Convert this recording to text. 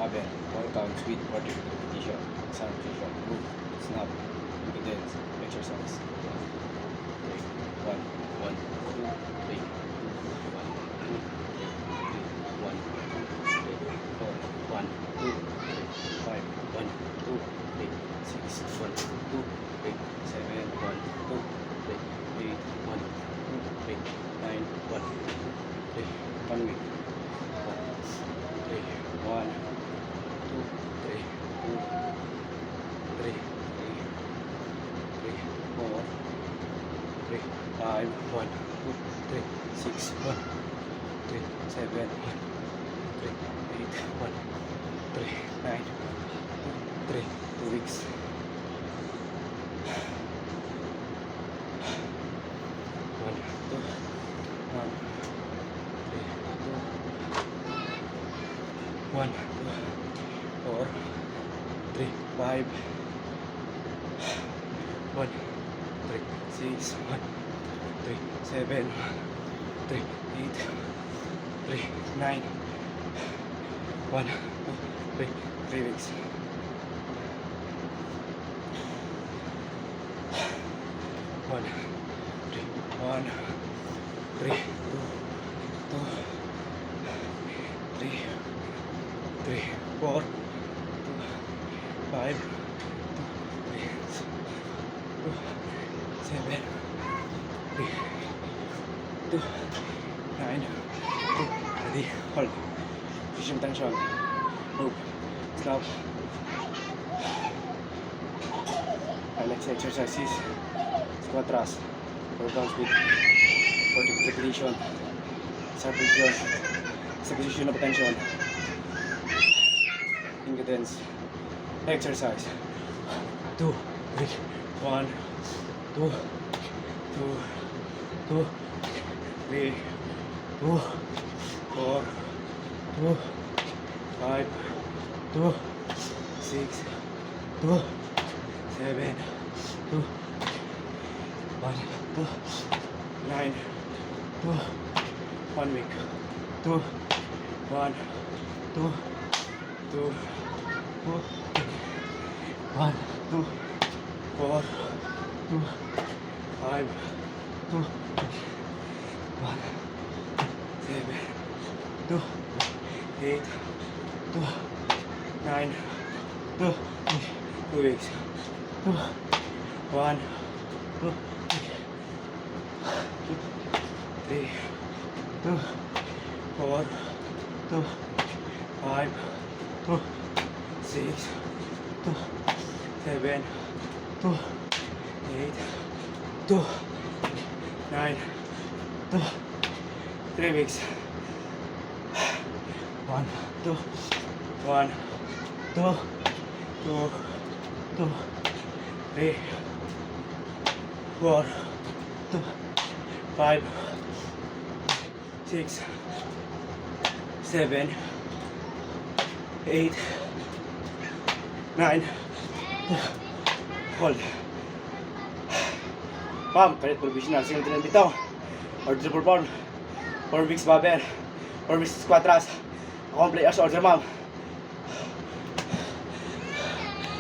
barbell, 4 counts with 40 repetition, sun position, move, snap, impedance, exercise. 1, 1, 2, 3, 2, 1, 2, 3, 1, 2, 3, 4, 1, 2, 3, 5, 1, 2, 3, 6, 1, 2, 3, 7, 1, 2, 3, 8, 1, 2, 3, 9, 1, 2, 3, 1 week. 1, 2, 3, 2, 3, 4, 3, 5, 1, 2, 3, 6, 1, 3, 7, 1, 3, 8, 1, 3, 9, 2, 3, 2 weeks. 1, 2, 1, 3, 2, 1, 2, 4, 3, 5, 1, 3, 6, 1, 3, 7, 3, 8, 3, 9, 1, 2, 3, 3 weeks. 1, 3, 1, 3, 2, 3, 3, 4, 5, 3, 7, 3, 2, 9, 2, ready, hold, fishing tension, move, stop. Our next exercise is squat thrust, 4 counts with 40 repetition, subposition of tension, impedance, exercise. 2, 3, 1, 2, 2, 2, 3, 2, 4, 2, 5, 2, 6, 2, 7, 2, 1, 2, 9, 2, 1 week, 2, 1, 2, 2, 2, 1, 2, 4, 2, 5, 2, 1, 7, 2, 8, 2, 9, 2, 2 weeks, 2, 1, 2, 3, 2, 4, 2, 5, 2, 6, 2, 7, 2, 8, 2, 9, 2, 3 weeks. 1, 2, 1, 2, 2, 2, 3, 4, 2, 5, 6, 7, 8, 9, hold. Ma'am, palit provisional, single train bitaw or triple pound, 4 weeks barbell, 4 weeks squat thrust, complete as order ma'am.